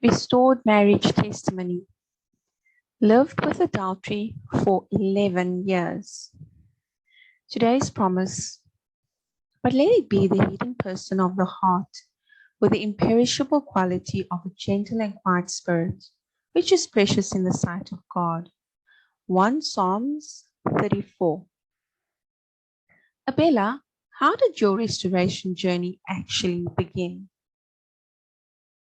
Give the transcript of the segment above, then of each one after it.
Restored marriage testimony. Lived with adultery for 11 years. Today's promise. But let it be the hidden person of the heart, with the imperishable quality of a gentle and quiet spirit, which is precious in the sight of God. 1 Psalms 34. Abela, how did your restoration journey actually begin?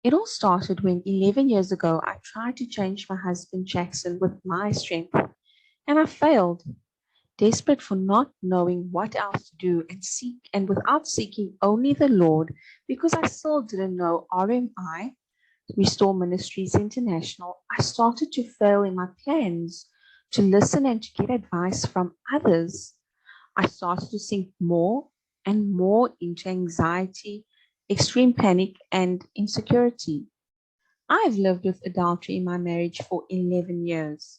It all started when 11 years ago I tried to change my husband Jacson with my strength, and I failed, desperate for not knowing what else to do and without seeking only the Lord, because I still didn't know RMI, Restore Ministries International. I started to fail in my plans, to listen and to get advice from others. I started to sink more and more into anxiety, extreme panic, and insecurity. I've lived with adultery in my marriage for 11 years.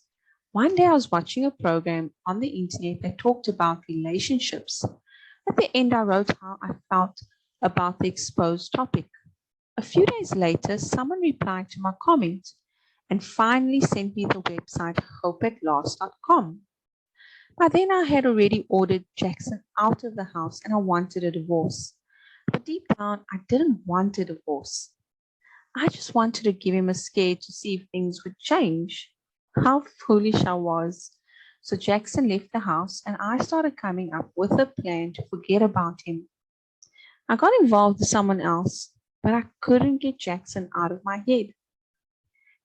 One day I was watching a program on the internet that talked about relationships. At the end, I wrote how I felt about the exposed topic. A few days later, someone replied to my comment and finally sent me the website hopeatlast.com. By then, I had already ordered Jacson out of the house and I wanted a divorce. But deep down, I didn't want a divorce. I just wanted to give him a scare to see if things would change. How foolish I was. So Jacson left the house and I started coming up with a plan to forget about him. I got involved with someone else, but I couldn't get Jacson out of my head.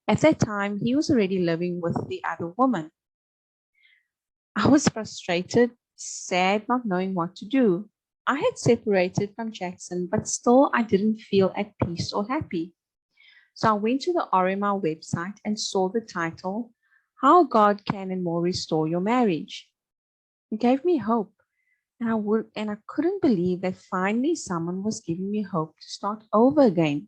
At that time, he was already living with the other woman. I was frustrated, sad, not knowing what to do. I had separated from Jacson, but still I didn't feel at peace or happy. So I went to the RMI website and saw the title, How God Can and More Restore Your Marriage. It gave me hope, and I couldn't believe that finally someone was giving me hope to start over again.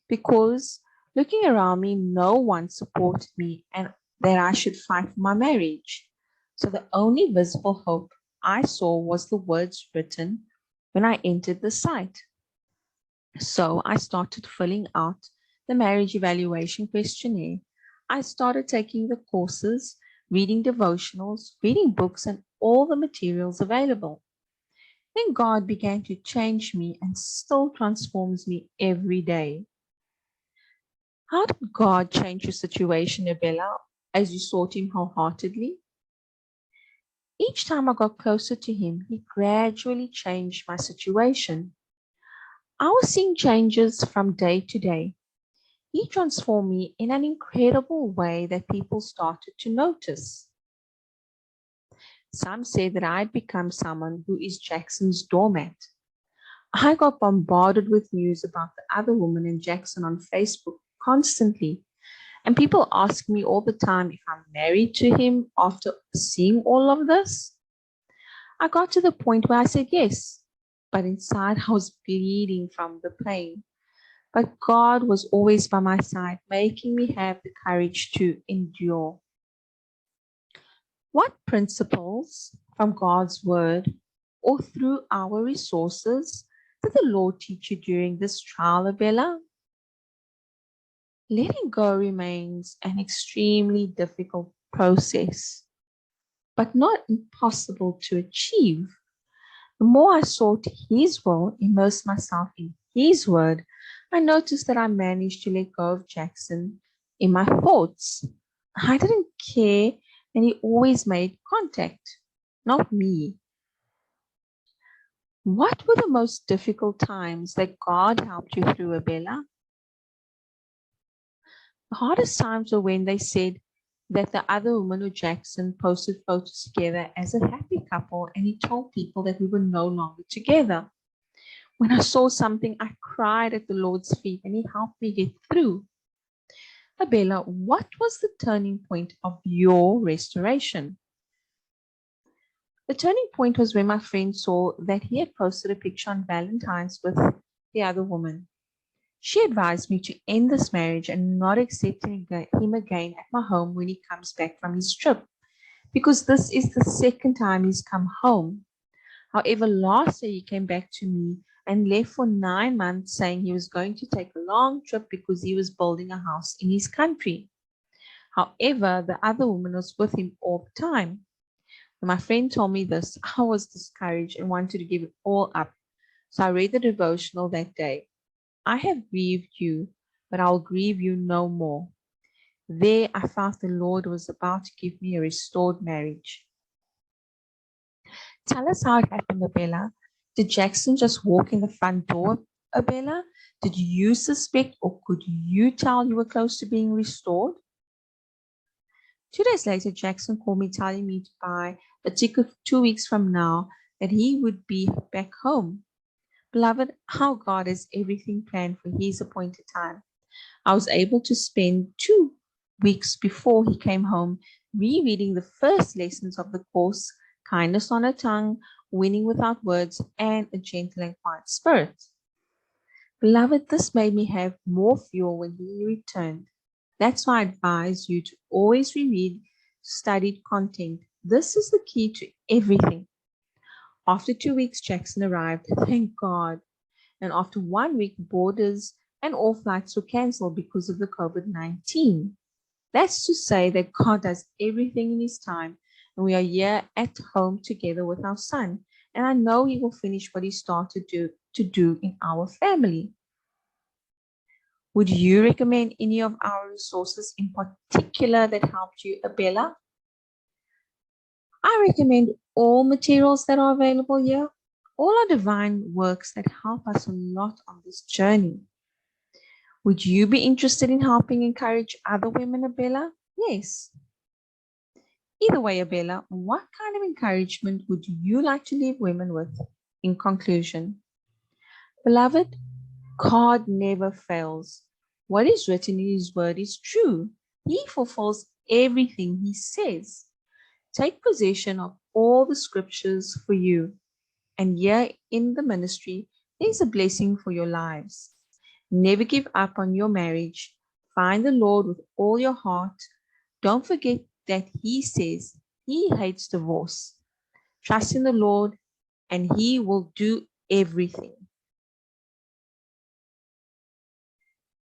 Because looking around me, no one supported me and that I should fight for my marriage. So the only visible hope I saw was the words written when I entered the site. So I started filling out the marriage evaluation questionnaire. I started taking the courses, reading devotionals, reading books, and all the materials available. Then God began to change me and still transforms me every day. How did God change your situation, Abela, as you sought Him wholeheartedly? Each time I got closer to Him, He gradually changed my situation. I was seeing changes from day to day. He transformed me in an incredible way that people started to notice. Some said that I'd become someone who is Jackson's doormat. I got bombarded with news about the other woman and Jacson on Facebook constantly. And people ask me all the time if I'm married to him after seeing all of this. I got to the point where I said yes, but inside I was bleeding from the pain. But God was always by my side, making me have the courage to endure. What principles from God's word or through our resources did the Lord teach you during this trial, Abela? Letting go remains an extremely difficult process, but not impossible to achieve. The more I sought His will, immersed myself in His word, I noticed that I managed to let go of Jacson in my thoughts. I didn't care, and he always made contact, not me. What were the most difficult times that God helped you through, Abela? The hardest times were when they said that the other woman or Jacson posted photos together as a happy couple, and he told people that we were no longer together. When I saw something, I cried at the Lord's feet, and He helped me get through. Abela, what was the turning point of your restoration? The turning point was when my friend saw that he had posted a picture on Valentine's with the other woman. She advised me to end this marriage and not accept him again at my home when he comes back from his trip, because this is the second time he's come home. However, last year he came back to me and left for 9 months saying he was going to take a long trip because he was building a house in his country. However, the other woman was with him all the time. When my friend told me this, I was discouraged and wanted to give it all up. So I read the devotional that day. I have grieved you, but I'll grieve you no more. There I felt the Lord was about to give me a restored marriage. Tell us how it happened, Abela. Did Jacson just walk in the front door, Abela? Did you suspect or could you tell you were close to being restored? 2 days later, Jacson called me telling me to buy a ticket 2 weeks from now that he would be back home. Beloved, how God has everything planned for his appointed time. I was able to spend 2 weeks before he came home rereading the first lessons of the course, Kindness on a Tongue, Winning Without Words, and A Gentle and Quiet Spirit. Beloved, this made me have more fuel when he returned. That's why I advise you to always reread studied content. This is the key to everything. After 2 weeks, Jacson arrived, thank God. And after 1 week, borders and all flights were cancelled because of the COVID-19. That's to say that God does everything in his time, and we are here at home together with our son. And I know he will finish what he started to do in our family. Would you recommend any of our resources in particular that helped you, Abela? I recommend all materials that are available here. All are divine works that help us a lot on this journey. Would you be interested in helping encourage other women, Abela? Yes. Either way, Abela, what kind of encouragement would you like to leave women with in conclusion? Beloved, God never fails. What is written in his word is true. He fulfills everything he says. Take possession of all the scriptures for you. And here in the ministry, there's a blessing for your lives. Never give up on your marriage. Find the Lord with all your heart. Don't forget that he says he hates divorce. Trust in the Lord and he will do everything.